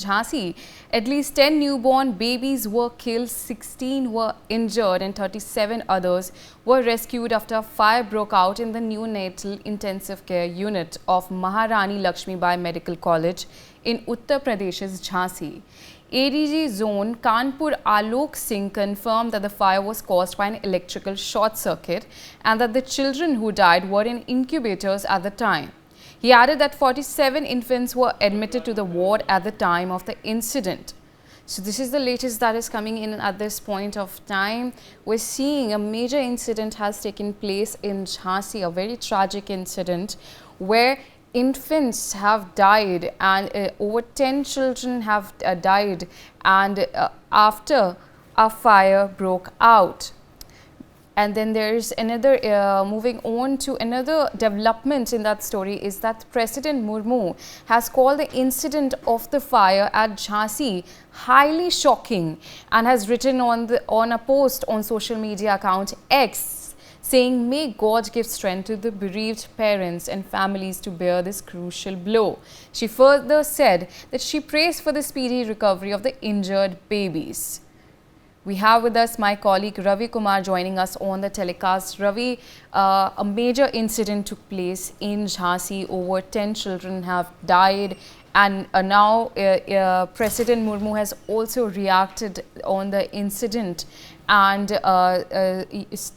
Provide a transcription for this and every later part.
Jhansi. At least 10 newborn babies were killed, 16 were injured and 37 others were rescued after a fire broke out in the neonatal intensive care unit of Maharani Lakshmibai Medical College in Uttar Pradesh's Jhansi. ADG Zone Kanpur Alok Singh confirmed that the fire was caused by an electrical short circuit and that the children who died were in incubators at the time. He added that 47 infants were admitted to the ward at the time of the incident. So this is the latest that is coming in at this point of time. We're seeing a major incident has taken place in Jhansi, a very tragic incident where infants have died and over 10 children have died and after a fire broke out. And then there is another, moving on to another development in that story is that President Murmu has called the incident of the fire at Jhansi highly shocking and has written on a post on social media account X saying, "May God give strength to the bereaved parents and families to bear this crucial blow." She further said that she prays for the speedy recovery of the injured babies. We have with us my colleague Ravi Kumar joining us on the telecast. Ravi, a major incident took place in Jhansi. Over 10 children have died and now President Murmu has also reacted on the incident and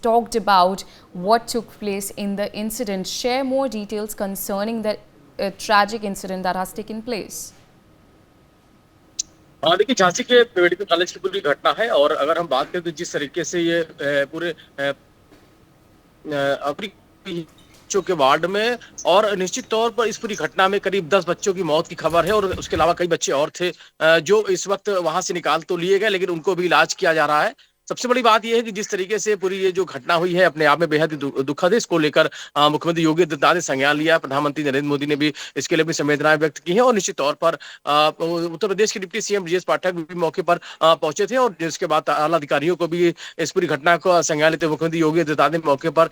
talked about what took place in the incident. Share more details concerning the tragic incident that has taken place. देखिए झांसी के medical college की पूरी घटना है और अगर हम बात करें तो जिस तरीके से ये पूरे अपनी बच्चों के वार्ड में और निश्चित तौर पर इस पूरी घटना में करीब 10 बच्चों की मौत की खबर है और उसके अलावा कई बच्चे और थे जो इस वक्त वहां से निकाल तो लिए गए लेकिन उनको भी इलाज किया जा रहा है। सबसे बड़ी बात यह है कि जिस तरीके से पूरी ये जो घटना हुई है अपने आप में बेहद दुखद है। इसको लेकर मुख्यमंत्री योगी आदित्यनाथ ने संज्ञान लिया, प्रधानमंत्री नरेंद्र मोदी ने भी इसके लिए अपनी संवेदनाएं व्यक्त की हैं और निश्चित तौर पर उत्तर प्रदेश के डिप्टी सीएम ब्रजेश पाठक भी मौके पर पहुंचे थे और जिसके बाद आला अधिकारियों को भी इस पूरी घटना को संज्ञान लेते मुख्यमंत्री योगी आदित्यनाथ ने मौके पर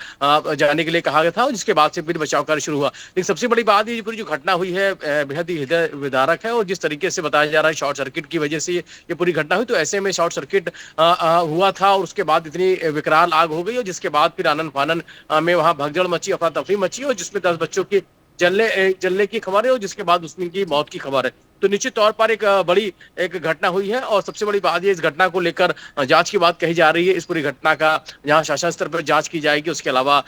जाने के लिए कहा गया था और जिसके बाद से फिर बचाव कार्य शुरू हुआ। लेकिन सबसे बड़ी बात ये पूरी जो घटना हुई है बेहद ही हृदय विदारक है और जिस तरीके से बताया जा रहा है शॉर्ट सर्किट की वजह से ये पूरी घटना हुई। तो ऐसे में शॉर्ट सर्किट हुआ था और उसके बाद इतनी विकराल आग हो गई और जिसके बाद फिर आनन फानन में वहां भगदड़ मची, अफरा तफरी मची और जिसमें 10 बच्चों की जलने की खबर है और जिसके बाद उसमें की मौत की खबर है। तो निश्चित तौर पर एक बड़ी घटना हुई है और सबसे बड़ी बात ये इस घटना को लेकर जांच की बात कही जा रही है। इस पूरी घटना का जहां शासन स्तर पर जांच की जाएगी, उसके अलावा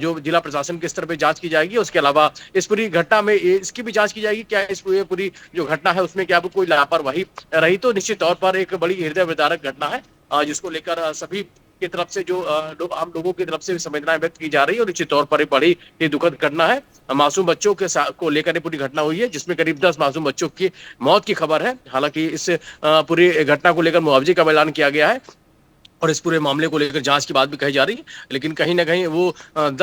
जो जिला प्रशासन के स्तर पर जांच की जाएगी, उसके अलावा इस पूरी घटना में इसकी भी जांच की जाएगी क्या इस पूरी जो घटना है उसमें क्या कोई लापरवाही रही। तो निश्चित तौर पर एक बड़ी हृदय विदारक घटना है जिसको लेकर सभी की तरफ से जो आम लोगों की तरफ से संवेदनाएं व्यक्त की जा रही है और निश्चित तौर पर एक बड़ी ही दुखद घटना है। मासूम बच्चों के को लेकर पूरी घटना हुई है जिसमें करीब 10 मासूम बच्चों की मौत की खबर है। हालांकि इस पूरी घटना को लेकर मुआवजे का ऐलान किया गया है और इस पूरे मामले को लेकर जांच की बात भी कही जा रही है लेकिन कहीं ना कहीं वो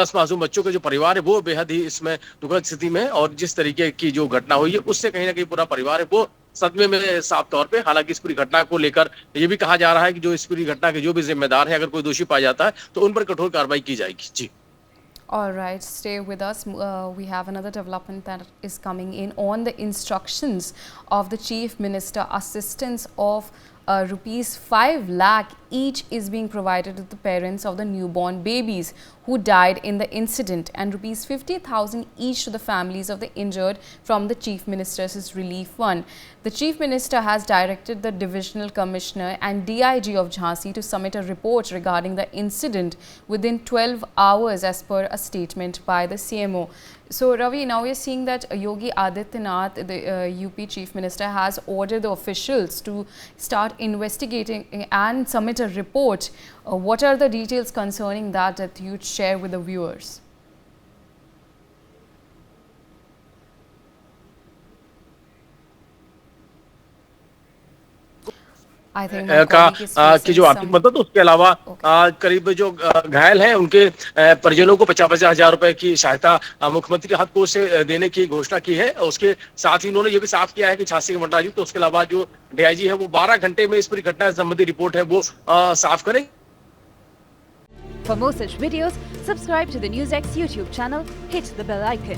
10 मासूम बच्चों के जो परिवार है वो बेहद ही इसमें दुखद स्थिति में है और जिस तरीके की जो घटना हुई है उससे कहीं ना कहीं पूरा परिवार है वो सदमे में साफ तौर पे। हालांकि इस पूरी घटना को लेकर ये भी कहा जा रहा है कि जो इस पूरी घटना के जो भी जिम्मेदार है अगर कोई दोषी पाया जाता है तो उन पर कठोर कार्रवाई की जाएगी। जी All right, stay with us. We have another development that is coming in on the instructions of the Chief Minister. Assistance of rupees 5 lakh each is being provided to the parents of the newborn babies who died in the incident and rupees 50,000 each to the families of the injured from the Chief Minister's Relief Fund. The Chief Minister has directed the Divisional Commissioner and DIG of Jhansi to submit a report regarding the incident within 12 hours as per a statement by the CMO. So Ravi, now we are seeing that Yogi Adityanath, the UP Chief Minister, has ordered the officials to start investigating and submit a report. What are the details concerning that you'd share with the viewers? की जो आर्थिक मदद उसके अलावा करीब जो घायल हैं उनके परिजनों को 50-50 हजार रुपए की सहायता मुख्यमंत्री राहत कोष से देने की घोषणा की है। उसके साथ ही उन्होंने ये भी साफ किया है कि झांसी के मंडलायुक्त तो उसके अलावा जो डीआईजी है वो 12 घंटे में इस पूरी घटना संबंधी रिपोर्ट है वो साफ करें। For more such videos, subscribe to the NewsX YouTube channel, hit the bell icon.